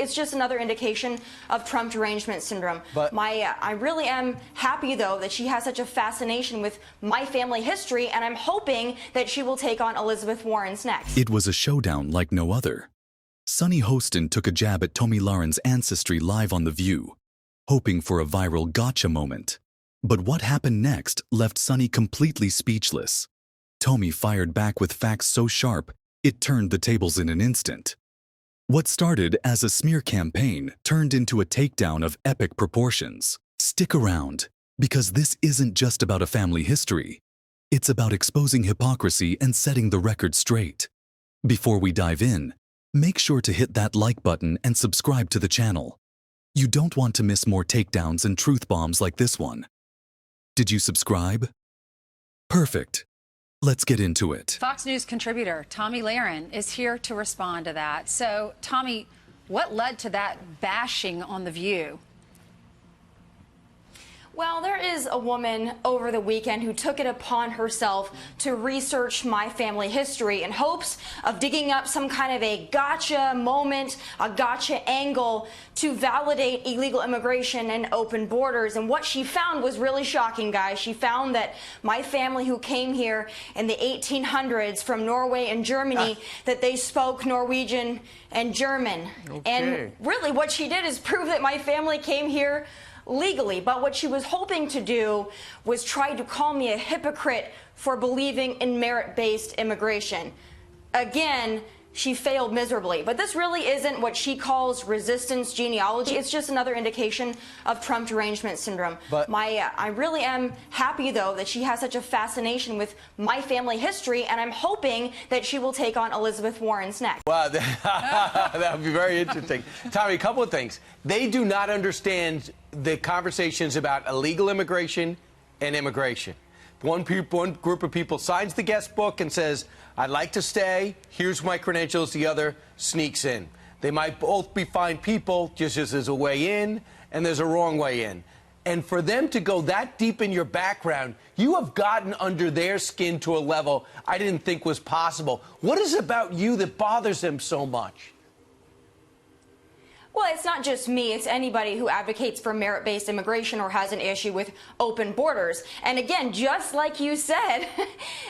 It's just another indication of Trump derangement syndrome. But I really am happy, though, that she has such a fascination with my family history, and I'm hoping that she will take on Elizabeth Warren's next. It was a showdown like no other. Sunny Hostin took a jab at Tomi Lahren's Ancestry live on The View, hoping for a viral gotcha moment. But what happened next left Sunny completely speechless. Tomi fired back with facts so sharp, it turned the tables in an instant. What started as a smear campaign turned into a takedown of epic proportions. Stick around, because this isn't just about a family history. It's about exposing hypocrisy and setting the record straight. Before we dive in, make sure to hit that like button and subscribe to the channel. You don't want to miss more takedowns and truth bombs like this one. Did you subscribe? Perfect. Let's get into it. Fox News contributor Tomi Lahren is here to respond to that. So, Tomi, what led to that bashing on The View? Well, there is a woman over the weekend who took it upon herself to research my family history in hopes of digging up some kind of a gotcha moment, a gotcha angle to validate illegal immigration and open borders. And what she found was really shocking, guys. She found that my family, who came here in the 1800s from Norway and Germany, that they spoke Norwegian and German. Okay. And really what she did is prove that my family came here legally, but what she was hoping to do was try to call me a hypocrite for believing in merit-based immigration. Again, she failed miserably, but this really isn't what she calls resistance genealogy. It's just another indication of Trump derangement syndrome. But I really am happy, though, that she has such a fascination with my family history, and I'm hoping that she will take on Elizabeth Warren's next. wow, that would be very interesting. Tomi, a couple of things. They do not understand the conversations about illegal immigration and immigration. One group of people signs the guest book and says, I'd like to stay, here's my credentials. The other sneaks in. They might both be fine people, just as there's a way in and there's a wrong way in. And for them to go that deep in your background, you have gotten under their skin to a level I didn't think was possible. What is it about you that bothers them so much? Well, it's not just me. It's anybody who advocates for merit-based immigration or has an issue with open borders. And again, just like you said,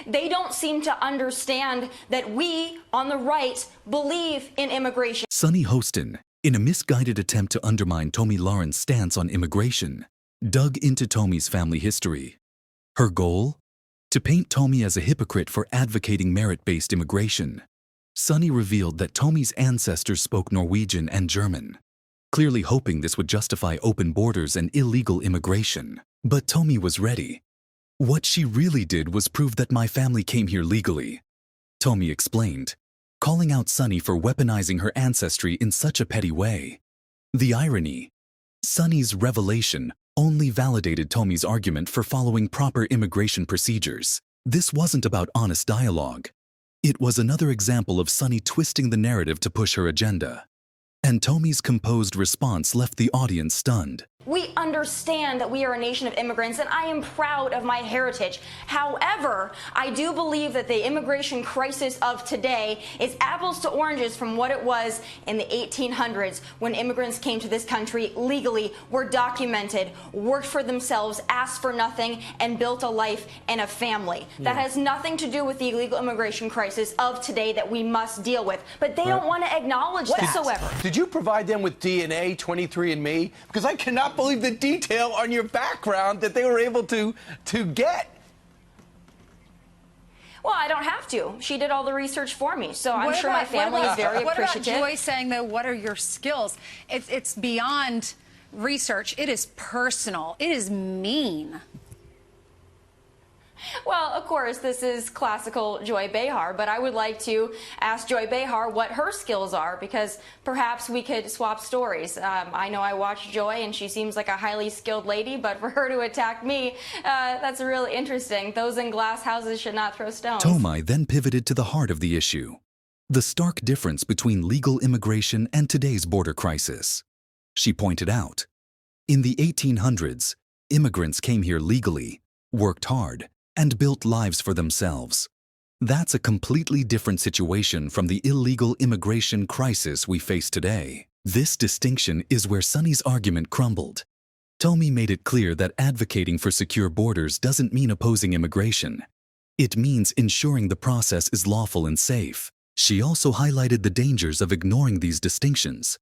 they don't seem to understand that we on the right believe in immigration. Sunny Hostin, in a misguided attempt to undermine Tomi Lahren's stance on immigration, dug into Tomi's family history. Her goal? To paint Tomi as a hypocrite for advocating merit-based immigration. Sunny revealed that Tomi's ancestors spoke Norwegian and German, clearly hoping this would justify open borders and illegal immigration. But Tomi was ready. What she really did was prove that my family came here legally. Tomi explained, calling out Sunny for weaponizing her ancestry in such a petty way. The irony: Sunny's revelation only validated Tomi's argument for following proper immigration procedures. This wasn't about honest dialogue. It was another example of Sunny twisting the narrative to push her agenda. And Tomi's composed response left the audience stunned. We understand that we are a nation of immigrants, and I am proud of my heritage. However, I do believe that the immigration crisis of today is apples to oranges from what it was in the 1800s, when immigrants came to this country legally, were documented, worked for themselves, asked for nothing, and built a life and a family. That has nothing to do with the illegal immigration crisis of today that we must deal with. But they don't want to acknowledge that whatsoever. Did you provide them with DNA, 23andMe? Because I cannot believe the detail on your background that they were able to get. Well, I don't have to. She did all the research for me, so I'm sure my family is very appreciative. What about Joy saying, though, what are your skills? It's beyond research. It is personal. It is mean. Well, of course, this is classical Joy Behar, but I would like to ask Joy Behar what her skills are, because perhaps we could swap stories. I know I watch Joy, and she seems like a highly skilled lady, but for her to attack me, that's really interesting. Those in glass houses should not throw stones. Tomi then pivoted to the heart of the issue: the stark difference between legal immigration and today's border crisis. She pointed out, in the 1800s, immigrants came here legally, worked hard, and built lives for themselves. That's a completely different situation from the illegal immigration crisis we face today. This distinction is where Sunny's argument crumbled. Tomi made it clear that advocating for secure borders doesn't mean opposing immigration. It means ensuring the process is lawful and safe. She also highlighted the dangers of ignoring these distinctions,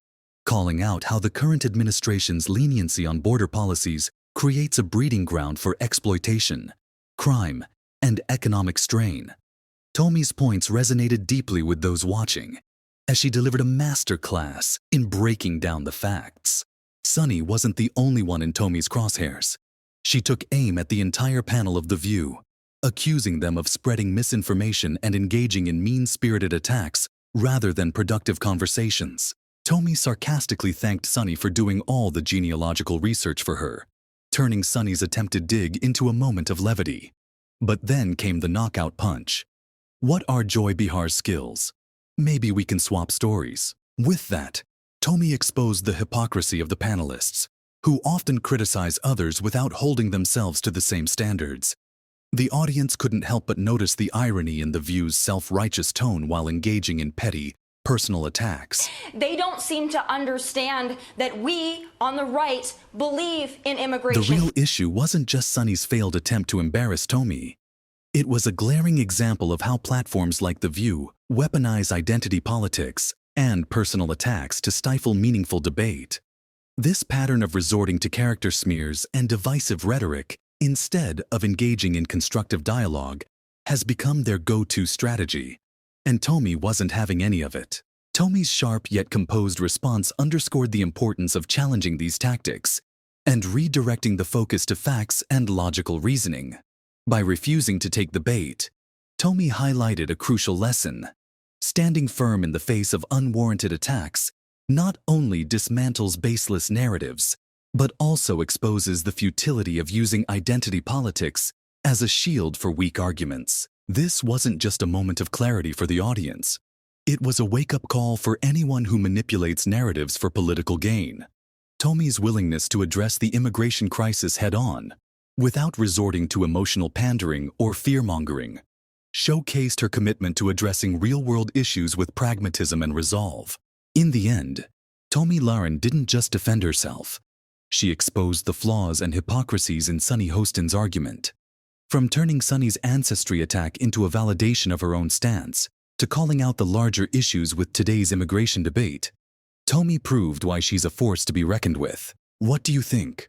calling out how the current administration's leniency on border policies creates a breeding ground for exploitation, crime, and economic strain. Tomi's points resonated deeply with those watching, as she delivered a masterclass in breaking down the facts. Sunny wasn't the only one in Tomi's crosshairs. She took aim at the entire panel of The View, accusing them of spreading misinformation and engaging in mean-spirited attacks rather than productive conversations. Tomi sarcastically thanked Sunny for doing all the genealogical research for her, turning Sunny's attempted dig into a moment of levity. But then came the knockout punch. What are Joy Bihar's skills? Maybe we can swap stories. With that, Tomi exposed the hypocrisy of the panelists, who often criticize others without holding themselves to the same standards. The audience couldn't help but notice the irony in The View's self-righteous tone while engaging in petty, personal attacks. They don't seem to understand that we, on the right, believe in immigration. The real issue wasn't just Sunny's failed attempt to embarrass Tomi. It was a glaring example of how platforms like The View weaponize identity politics and personal attacks to stifle meaningful debate. This pattern of resorting to character smears and divisive rhetoric instead of engaging in constructive dialogue has become their go-to strategy, and Tomi wasn't having any of it. Tomi's sharp yet composed response underscored the importance of challenging these tactics and redirecting the focus to facts and logical reasoning. By refusing to take the bait, Tomi highlighted a crucial lesson. Standing firm in the face of unwarranted attacks not only dismantles baseless narratives, but also exposes the futility of using identity politics as a shield for weak arguments. This wasn't just a moment of clarity for the audience. It was a wake-up call for anyone who manipulates narratives for political gain. Tomi's willingness to address the immigration crisis head-on, without resorting to emotional pandering or fear-mongering, showcased her commitment to addressing real-world issues with pragmatism and resolve. In the end, Tomi Lahren didn't just defend herself. She exposed the flaws and hypocrisies in Sunny Hostin's argument. From turning Sunny's Ancestry attack into a validation of her own stance, to calling out the larger issues with today's immigration debate, Tomi proved why she's a force to be reckoned with. What do you think?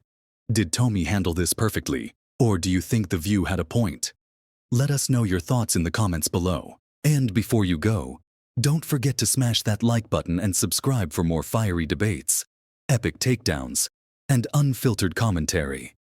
Did Tomi handle this perfectly, or do you think The View had a point? Let us know your thoughts in the comments below. And before you go, don't forget to smash that like button and subscribe for more fiery debates, epic takedowns, and unfiltered commentary.